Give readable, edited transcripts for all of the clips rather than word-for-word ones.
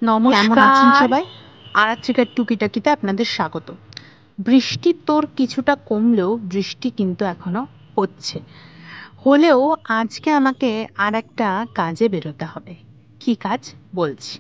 কেমন আছেন নমস্কার। সবাই? আরাত্রিকার টুকিটাকিতে আপনাদের স্বাগত। বৃষ্টির তোর কিছুটা কমলেও বৃষ্টি কিন্তু এখনো হচ্ছে। হলেও আজকে আমাকে আর একটা কাজে বেরোতে হবে। কি কাজ বলছি,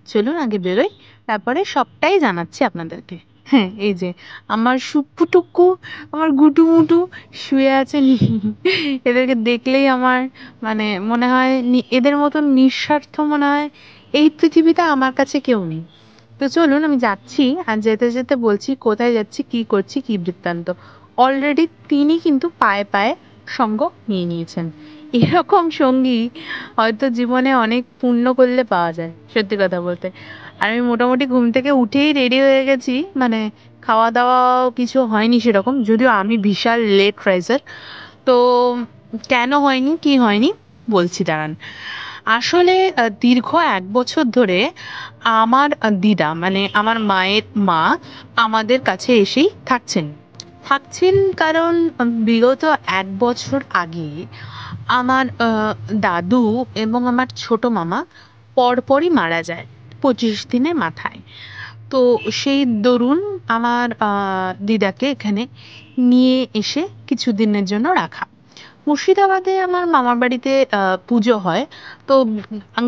চলুন আগে বেরোই, তারপরে সবটাই জানাচ্ছি আপনাদেরকে। হ্যাঁ, এই যে আমার সুপুটুকু, আমার গুটুমুটু শুয়ে আছেন। এদেরকে দেখলেই আমার মানে মনে হয় এদের মতন নিঃস্বার্থ মনে হয় এই পৃথিবীতে আমার কাছে কেউ নেই। তো চলুন আমি যাচ্ছি, আর যেতে যেতে বলছি কোথায় যাচ্ছি, কি করছি, কি বৃত্তান্ত। অলরেডি তিনি কিন্তু পায়ে পায়ে সঙ্গ নিয়ে নিয়েছেন। এরকম সঙ্গী হয়তো জীবনে অনেক পুণ্য করলে পাওয়া যায়, সত্যি কথা বলতে। আর আমি মোটামুটি ঘুম থেকে উঠেই রেডি হয়ে গেছি, মানে খাওয়া দাওয়া কিছু হয়নি সেরকম, যদিও আমি বিশাল লেট রাইজার। তো কেন হয়নি, কি হয়নি বলছি, দাঁড়ান। আসলে দীর্ঘ 1 বছর ধরে আমার দিদা, মানে আমার মায়ের মা, আমাদের কাছে এসেই থাকছেন কারণ বিগত 1 বছর আগে আমার দাদু এবং আমার ছোট মামা পরপরই মারা যায় 25 দিনের মাথায়। তো সেই দরুন আমার দিদাকে এখানে নিয়ে এসে কিছুদিনের জন্য রাখা। মুর্শিদাবাদে আমার মামার বাড়িতে পুজো হয়। তো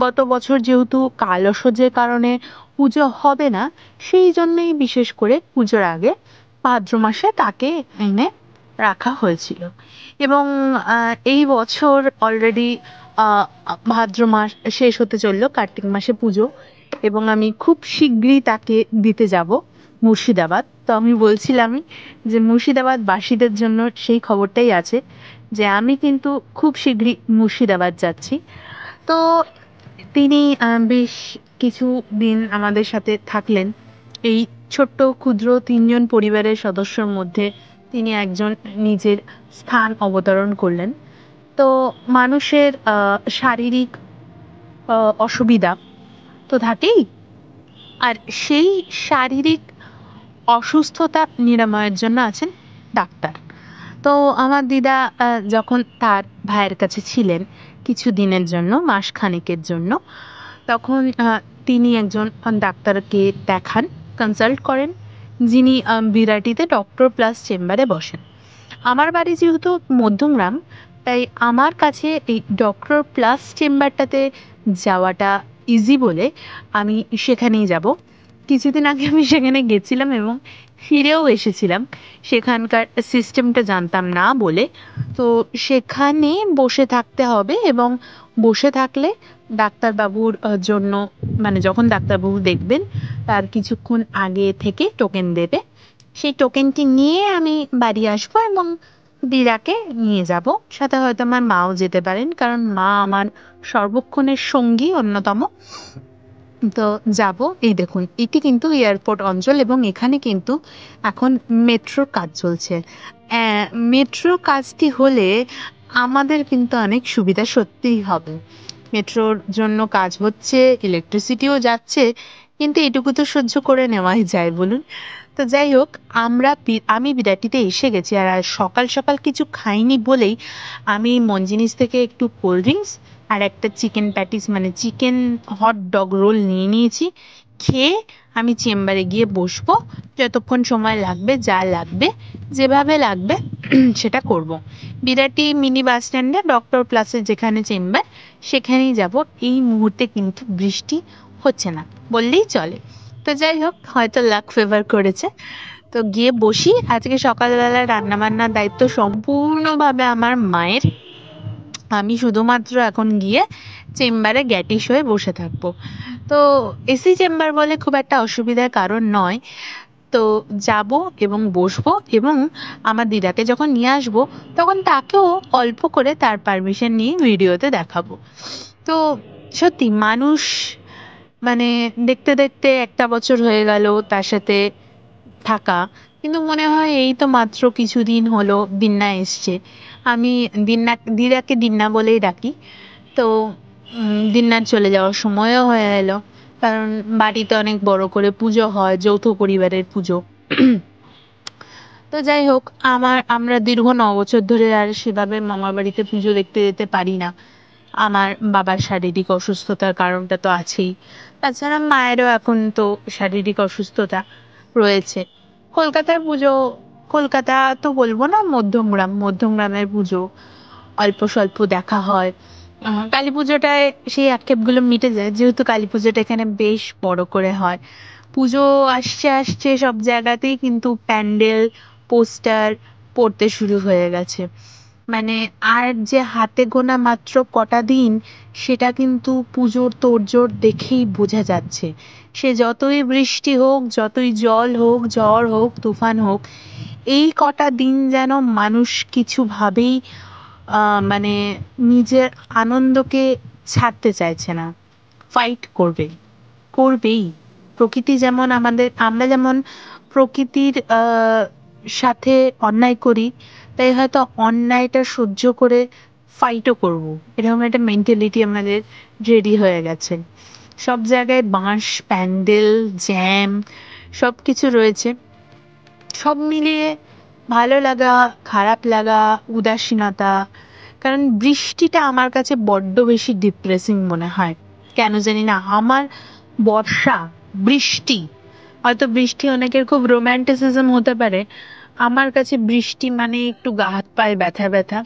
গত বছর যেহেতু কালসর্ষের কারণে পুজো হবে না, সেই জন্যই বিশেষ করে পুজোর আগে ভাদ্র মাসে তাকে এনে রাখা হয়েছিল। এবং এই বছর অলরেডি ভাদ্র মাস শেষ হতে চললো, কার্তিক মাসে পুজো, এবং আমি খুব শিগগিরই তাকে দিতে যাব মুর্শিদাবাদ। তো আমি বলছিলামই যে মুর্শিদাবাদ বাসীদের জন্য সেই খবরটাই আছে যে আমি কিন্তু খুব শীঘ্রই মুর্শিদাবাদ যাচ্ছি। তো তিনি বেশ কিছু দিন আমাদের সাথে থাকলেন। এই ছোট্ট ক্ষুদ্র 3জন পরিবারের সদস্যর মধ্যে তিনি একজন নিজের স্থান অবতরণ করলেন। তো মানুষের শারীরিক অসুবিধা তো থাকেই, আর সেই শারীরিক অসুস্থতা নিরাময়ের জন্য আছেন ডাক্তার। তো আমার দিদা যখন তার ভাইয়ের কাছে ছিলেন কিছু দিনের জন্য, মাসখানেকের জন্য, তখন তিনি একজন ডাক্তারকে দেখান, কনসাল্ট করেন, যিনি বিরাটিতে ডক্টর প্লাস চেম্বারে বসেন। আমার বাড়ি যেহেতু মধ্যমগ্রাম, তাই আমার কাছে এই ডক্টর প্লাস চেম্বারটাতে যাওয়াটা ইজি বলে আমি সেখানেই যাব। কিছুদিন আগে আমি সেখানে গেছিলাম এবং ফিরেও এসেছিলাম, সেখানকার সিস্টেমটা জানতাম না বলে। তো সেখানে বসে থাকতে হবে, এবং বসে থাকলে ডাক্তারবাবুর জন্য, মানে যখন ডাক্তারবাবু দেখবেন তার কিছুক্ষণ আগে থেকে টোকেন দেবে। সেই টোকেনটি নিয়ে আমি বাড়ি আসবো এবং দিদাকে নিয়ে যাব। সাথে হয়তো আমার মাও যেতে পারেন, কারণ মা আমার সর্বক্ষণের সঙ্গী অন্যতম। তো যাব। এই দেখুন, এটি কিন্তু এয়ারপোর্ট অঞ্চল, এবং এখানে কিন্তু এখন মেট্রোর কাজ চলছে। মেট্রো কাজটি হলে আমাদের কিন্তু অনেক সুবিধা সত্যিই হবে। মেট্রোর জন্য কাজ হচ্ছে, ইলেকট্রিসিটিও যাচ্ছে, কিন্তু এটুকু তো সহ্য করে নেওয়াই যায় বলুন। তো যাই হোক, আমি বিরাটিতে এসে গেছি, আর আজ সকাল সকাল কিছু খাইনি বলেই আমি মনজিনিস থেকে একটু কোল্ড ড্রিঙ্কস আর একটা চিকেন প্যাটিস, মানে চিকেন হট ডগ রোল নিয়ে নিয়েছি। খেয়ে আমি চেম্বারে গিয়ে বসবো। যতক্ষণ সময় লাগবে, যা লাগবে, যেভাবে লাগবে সেটা করব। বিরাটি মিনি বাস স্ট্যান্ডে ডক্টর প্লাসের যেখানে চেম্বার, সেখানেই যাব। এই মুহূর্তে কিন্তু বৃষ্টি হচ্ছে না বললেই চলে। তো যাই হোক, হয়তো লাক ফেভার করেছে। তো গিয়ে বসি। আজকে সকালবেলা রান্না বান্নার দায়িত্ব সম্পূর্ণভাবে আমার মায়ের। আমি শুধুমাত্র এখন গিয়ে চেম্বারে গ্যাটিস হয়ে বসে থাকবো। তো এসি চেম্বার বলে খুব একটা অসুবিধার কারণ নয়। তো যাব এবং বসবো, এবং আমার দিদাকে যখন নিয়ে আসবো তখন তাকেও অল্প করে তার পারমিশন নিয়ে ভিডিওতে দেখাবো। তো সত্যি মানুষ, মানে দেখতে দেখতে 1 বছর হয়ে গেল তার সাথে থাকা, কিন্তু মনে হয় এই তো মাত্র কিছুদিন হলো দিন্না এসছে। আমি দিদাকে দিন্না বলেই ডাকি। তো দিন্নার চলে যাওয়ার সময়ও হয়ে এলো, কারণ বাড়িতে অনেক বড় করে পুজো হয়, যৌথ পরিবারের পুজো। তো যাই হোক, আমরা দীর্ঘ 9 বছর ধরে আর সেভাবে মামার বাড়িতে পুজো দেখতে যেতে পারি না। আমার বাবার শারীরিক অসুস্থতার কারণটা তো আছেই। তাছাড়া মায়েরও এখন তো শারীরিক অসুস্থতা রয়েছে। কলকাতার পুজো, কলকাতা তো বলবো না, মধ্যমগ্রামের পুজো অল্প স্বল্প দেখা হয়। কালী পুজোটায় সেই আক্ষেপগুলো মিটে যায়, যেহেতু কালী পুজোটা এখানে বেশ বড় করে হয়। পুজো আসছে আসছে সব জায়গাতেই কিন্তু প্যান্ডেল, পোস্টার পড়তে শুরু হয়ে গেছে। মানে আর যে হাতে গোনা মাত্র কটা দিন, সেটা কিন্তু পুজোর তোড়জোড় দেখেই বোঝা যাচ্ছে। সে যতই বৃষ্টি হোক, যতই জল হোক, ঝড় হোক, তুফান হোক, এই কটা দিন যেন মানুষ কিছুভাবেই মানে নিজের আনন্দকে ছাড়তে চাইছে না। ফাইট করবে, করবেই। প্রকৃতি যেমন আমাদের, আমরা যেমন প্রকৃতির সাথে অন্যায় করি, তাই হয়তো অন্যায়টা সহ্য করে ফাইটও করব, এরকম একটা মেন্টালিটি আমাদের রেডি হয়ে গেছে। সব জায়গায় বাঁশ, প্যান্ডেল, জ্যাম, সবকিছু রয়েছে। সব মিলিয়ে ভালো লাগা, খারাপ লাগা, উদাসীনতা। কারণ বৃষ্টিটা আমার কাছে বড্ড বেশি ডিপ্রেসিং মনে হয়, কেন জানি না। আমার বর্ষা, বৃষ্টি, হয়তো বৃষ্টি অনেকের খুব রোম্যান্টিসিজম হতে পারে, আমার কাছে বৃষ্টি মানে একটু গা হাত পায়ে ব্যথা ব্যথা,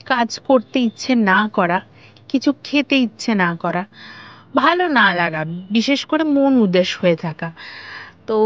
কাজ করতে ইচ্ছে না করা, কিছু খেতে ইচ্ছে না করা, ভালো না লাগা, বিশেষ করে মন উদাস হয়ে থাকা। তো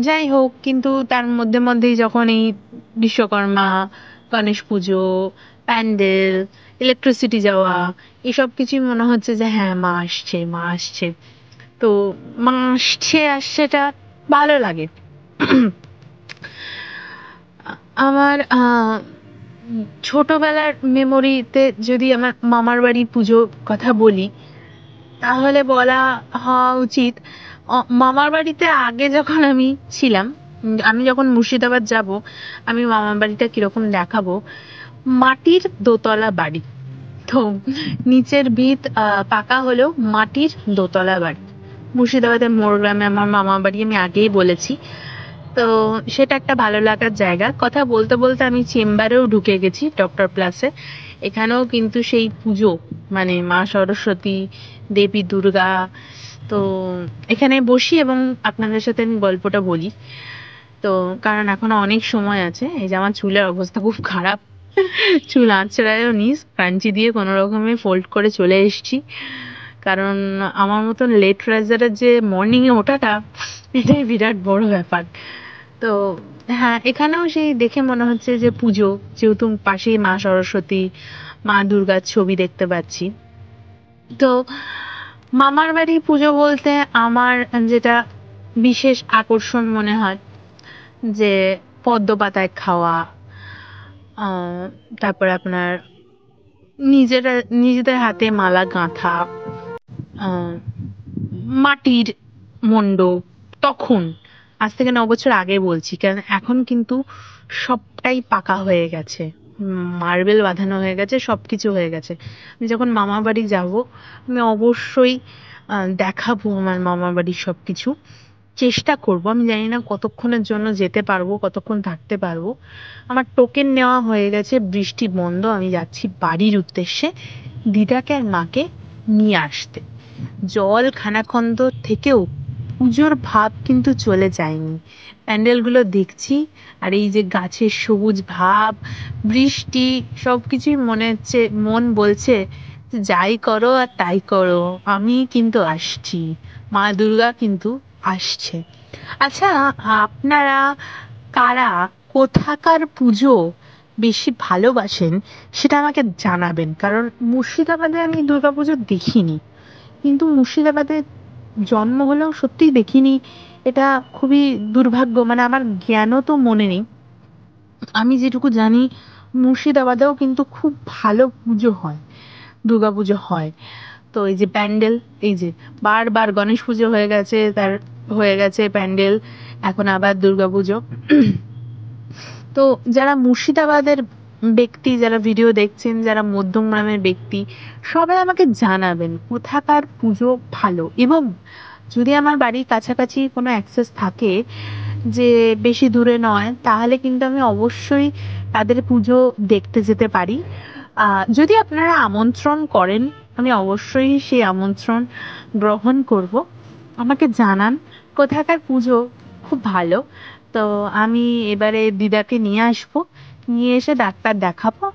যাই হোক, কিন্তু তার মধ্যে মধ্যেই যখন এই বিশ্বকর্মা, গণেশ পুজো, প্যান্ডেল, ইলেকট্রিসিটি যাওয়া, এসব কিছুই মনে হচ্ছে যে হ্যাঁ, মা আসছে, মা আসছে। তো মা আসছে আসছেটা ভালো লাগে। আমার ছোটবেলার মেমোরিতে যদি আমার মামার বাড়ি পুজো কথা বলি, তাহলে বলা হওয়া উচিত মামার বাড়িতে আগে যখন আমি ছিলাম, আমি যখন মুর্শিদাবাদ যাব, আমি মামার বাড়িটা কিরকম দেখাবো। মাটির দোতলা বাড়ি, তো নিচের ভিত পাকা হলেও মাটির দোতলা বাড়ি। মুর্শিদাবাদের মোরগ্রামে আমার মামার বাড়ি, আমি আগেই বলেছি। তো সেটা একটা ভালো লাগার জায়গা। কথা বলতে বলতে আমি চেম্বারেও ঢুকে গেছি, ডক্টর প্লাসে। এখানেও কিন্তু সেই পুজো, মানে মা সরস্বতী, দেবী দুর্গা। তো এখানে বসি এবং আপনাদের সাথে আমি গল্পটা বলি। তো কারণ এখনো অনেক সময় আছে। এই যে আমার চুলের অবস্থা খুব খারাপ, চুল আঁচড়ায়ও নিস, কাঞ্চি দিয়ে কোনো রকমে ফোল্ড করে চলে এসেছি। কারণ আমার মতন লেট রাইজারের যে মর্নিং এ ওঠাটা, এটাই বিরাট বড় ব্যাপার। তো হ্যাঁ, এখানেও সেই দেখে মনে হচ্ছে যে পুজো, যেহেতু পাশেই মা সরস্বতী, মা দুর্গার ছবি দেখতে পাচ্ছি। তো মামার বাড়ি পুজো বলতে আমার যেটা বিশেষ আকর্ষণ মনে হয়, যে পদ্ম পাতায় খাওয়া, তারপরে আপনার নিজেরা নিজেদের হাতে মালা গাঁথা, আহ মাটির মণ্ডপ। তখন, আজ থেকে 9 বছর আগে বলছি, কারণ এখন কিন্তু সবটাই পাকা হয়ে গেছে, মার্বেল বাঁধানো হয়ে গেছে, সবকিছু হয়ে গেছে। আমি যখন মামা বাড়ি যাব, আমি অবশ্যই দেখাবো আমার মামা বাড়ির সবকিছু। চেষ্টা করব, আমি জানি না কতক্ষণের জন্য যেতে পারবো, কতক্ষণ থাকতে পারবো। আমার টোকেন নেওয়া হয়ে গেছে, বৃষ্টি বন্ধ, আমি যাচ্ছি বাড়ির উদ্দেশ্যে দিদাকে আর মাকে নিয়ে আসতে। জল খানাখন্দ থেকেও পুজোর ভাব কিন্তু চলে যায়নি। প্যান্ডেলগুলো দেখছি, আর এই যে গাছের সবুজ ভাব, বৃষ্টি, সবকিছুই মনে হচ্ছে, মন বলছে যে যাই করো আর তাই করো, আমি কিন্তু আসছি, মা দুর্গা কিন্তু আসছে। আচ্ছা, আপনারা কারা কোথাকার পুজো বেশি ভালোবাসেন, সেটা আমাকে জানাবেন। কারণ মুর্শিদাবাদে আমি দুর্গাপুজো দেখিনি, কিন্তু মুর্শিদাবাদে জন্ম হলেও সত্যিই দেখিনি। এটা খুবই দুর্ভাগ্য, মানে আমার জ্ঞানও তো মনে নেই। আমি যেটুকু জানি, মুর্শিদাবাদেও কিন্তু খুব ভালো পুজো হয়, দুর্গাপুজো হয়। তো এই যে প্যান্ডেল, এই যে বারবার গণেশ পুজো হয়ে গেছে, তার হয়ে গেছে প্যান্ডেল, এখন আবার দুর্গাপুজো। তো যারা মুর্শিদাবাদের ব্যক্তি, যারা ভিডিও দেখছেন, যারা মধ্যমগ্রামের ব্যক্তি, সবাই আমাকে জানাবেন কোথাকার পুজো ভালো। এবং যদি আমার বাড়ির কাছাকাছি কোনো অ্যাক্সেস থাকে, যে বেশি দূরে নয়, তাহলে কিন্তু আমি অবশ্যই তাদের পুজো দেখতে যেতে পারি। যদি আপনারা আমন্ত্রণ করেন, আমি অবশ্যই সেই আমন্ত্রণ গ্রহণ করব। আমাকে জানান কোথাকার পুজো খুব ভালো। তো আমি এবারে দিদাকে নিয়ে আসবো, নিয়ে এসে ডাক্তার দেখাবো,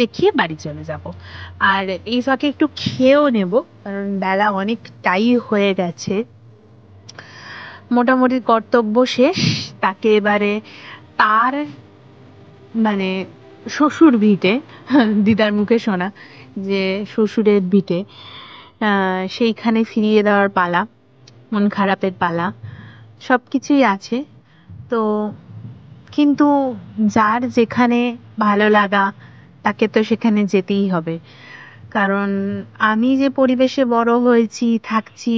দেখিয়ে বাড়ি চলে যাব। আর এই ফাঁকে একটু খেয়েও নেব, কারণ বেলা অনেকটাই হয়ে গেছে। মোটামুটি কর্তব্য শেষ। তাকে এবারে তার মানে শ্বশুর ভিটে, দিদার মুখে শোনা যে শ্বশুরের ভিটে, সেইখানে ফিরিয়ে দেওয়ার পালা, মন খারাপের পালা, সব কিছুই আছে। তো কিন্তু যার যেখানে ভালো লাগা তাকে তো সেখানে যেতেই হবে। কারণ আমি যে পরিবেশে বড় হয়েছি, থাকছি,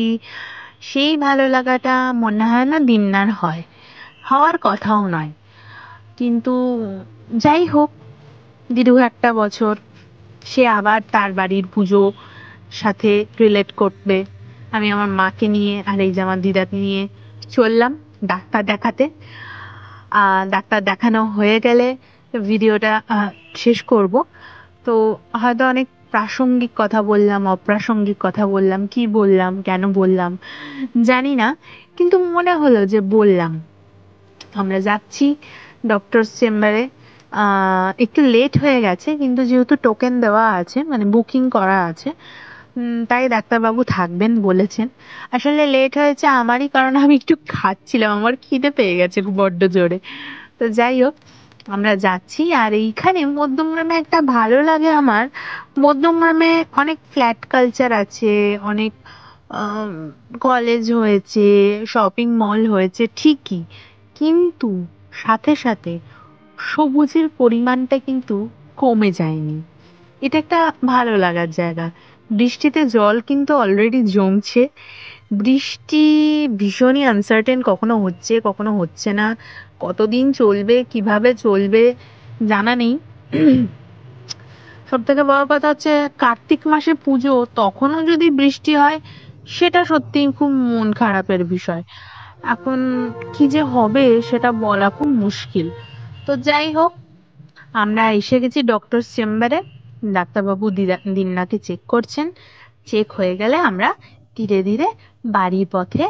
সেই ভালো লাগাটা মনে হয় না দিননার হয়, হওয়ার কথাও নয়। কিন্তু যাই হোক, দীর্ঘ একটা বছর সে আবার তার বাড়ির পুজো সাথে রিলেট করবে। আমি আমার মাকে নিয়ে আর এই যে আমার দিদাকে নিয়ে চললাম ডাক্তার দেখাতে। ডাক্তার দেখানো হয়ে গেলে ভিডিওটা শেষ করব। তো হয়তো অনেক প্রাসঙ্গিক কথা বললাম, অপ্রাসঙ্গিক কথা বললাম, কি বললাম, কেন বললাম জানি না, কিন্তু মনে হলো যে বললাম। আমরা যাচ্ছি ডক্টর চেম্বারে। একটু লেট হয়ে গেছে, কিন্তু যেহেতু টোকেন দেওয়া আছে, মানে বুকিং করা আছে, তাই ডাক্তারবাবু থাকবেন বলেছেন। আসলে লেট হয়েছে আমারই, কারণ আমি একটু খাচ্ছিলাম, আমার খিদে পেয়ে গেছে খুব বড্ড জোরে। তো যাই হোক, আমরা যাচ্ছি। আর এইখানে মধ্যমগ্রামে একটা ভালো লাগে আমার, মধ্যমগ্রামে অনেক ফ্ল্যাট কালচার আছে, অনেক কলেজ হয়েছে, শপিং মল হয়েছে ঠিকই, কিন্তু সাথে সাথে সবুজের পরিমাণটা কিন্তু কমে যায়নি। এটা একটা ভালো লাগার জায়গা। বৃষ্টিতে জল কিন্তু অলরেডি জমছে। বৃষ্টি ভীষণই আনসার্টেন, কখনো হচ্ছে কখনো হচ্ছে না, কতদিন চলবে কিভাবে চলবে জানা নেই। সব থেকে বড় কথা হচ্ছে কার্তিক মাসে পুজো, তখনও যদি বৃষ্টি হয় সেটা সত্যিই খুব মন খারাপের বিষয়। এখন কি যে হবে সেটা বলা খুব মুশকিল। তো যাই হোক, আমরা এসে গেছি ডক্টর চেম্বারে। ডাক্তারবাবু দিন্নাকে চেক করছেন। চেক হয়ে গেলে আমরা ধীরে ধীরে বাড়ির পথে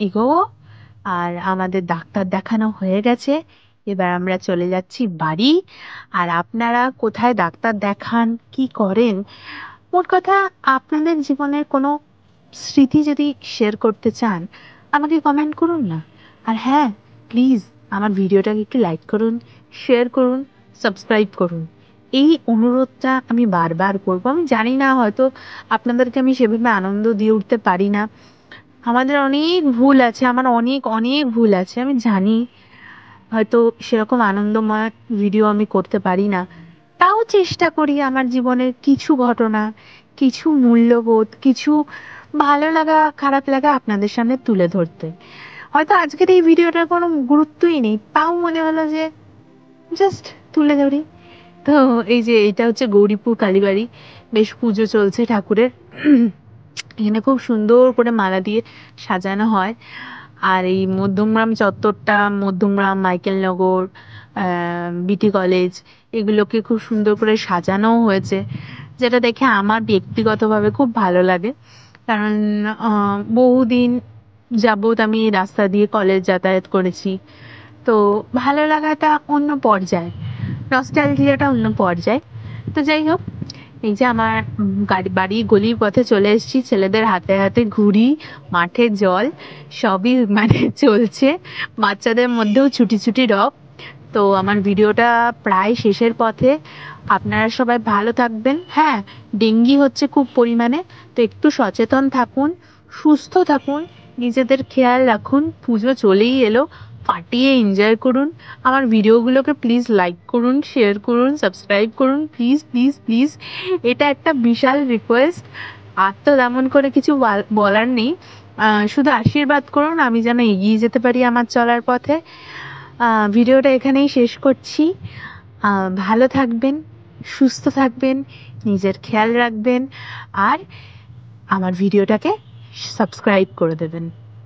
এগোবো। আর আমাদের ডাক্তার দেখানো হয়ে গেছে, এবার আমরা চলে যাচ্ছি বাড়ি। আর আপনারা কোথায় ডাক্তার দেখান, কি করেন, মোট কথা আপনাদের জীবনের কোনো স্মৃতি যদি শেয়ার করতে চান, আমাকে কমেন্ট করুন না। আর হ্যাঁ, প্লিজ আমার ভিডিওটাকে একটু লাইক করুন, শেয়ার করুন, সাবস্ক্রাইব করুন। এই অনুরোধটা আমি বারবার করবো। আমি জানি না, হয়তো আপনাদেরকে আমি সেভাবে আনন্দ দিয়ে উঠতে পারি না, আমাদের অনেক ভুল আছে, আমার অনেক অনেক ভুল আছে, আমি জানি। হয়তো সেরকম আনন্দময় ভিডিও আমি করতে পারি না, তাও চেষ্টা করি আমার জীবনের কিছু ঘটনা, কিছু মূল্যবোধ, কিছু ভালো লাগা খারাপ লাগা আপনাদের সামনে তুলে ধরতে। হয়তো আজকের এই ভিডিওটার কোনো গুরুত্বই নেই, তাও মনে হলো যে জাস্ট তুলে ধরি। তো এই যে এটা হচ্ছে গৌরীপুর কালীবাড়ি, বেশ পুজো চলছে ঠাকুরের। এখানে খুব সুন্দর করে মালা দিয়ে সাজানো হয়। আর এই মধ্যমগ্রাম চত্বরটা, মধ্যমগ্রাম, মাইকেলনগর, বিটি কলেজ, এগুলোকে খুব সুন্দর করে সাজানোও হয়েছে, যেটা দেখে আমার ব্যক্তিগতভাবে খুব ভালো লাগে। কারণ বহুদিন যাবৎ আমি এই রাস্তা দিয়ে কলেজ যাতায়াত করেছি। তো ভালো লাগাটা অন্য পর্যায়ে, নস্টালজিয়াটা অন্য পর্যায়ে। তো যাই হোক, এই যে আমার বাড়ি গলির পথে চলে এসেছি, ছেলেদের হাতে হাতে ঘুড়ি, মাঠে জল, সবই মানে চলছে, বাচ্চাদের মধ্যেও ছুটি ছুটি রব। তো আমার ভিডিওটা প্রায় শেষের পথে। আপনারা সবাই ভালো থাকবেন। হ্যাঁ, ডেঙ্গি হচ্ছে খুব পরিমাণে, তো একটু সচেতন থাকুন, সুস্থ থাকুন, নিজেদের খেয়াল রাখুন। পুজো চলেই এলো, ফাটিয়ে এনজয় করুন। আমার ভিডিওগুলোকে প্লিজ লাইক করুন, শেয়ার করুন, সাবস্ক্রাইব করুন, প্লিজ প্লিজ প্লিজ। এটা একটা বিশাল রিকোয়েস্ট। আর তো তেমন করে কিছু বলার নেই, শুধু আশীর্বাদ করুন আমি যেন এগিয়ে যেতে পারি আমার চলার পথে। ভিডিওটা এখানেই শেষ করছি। ভালো থাকবেন, সুস্থ থাকবেন, নিজের খেয়াল রাখবেন, আর আমার ভিডিওটাকে সাবস্ক্রাইব করে দেবেন।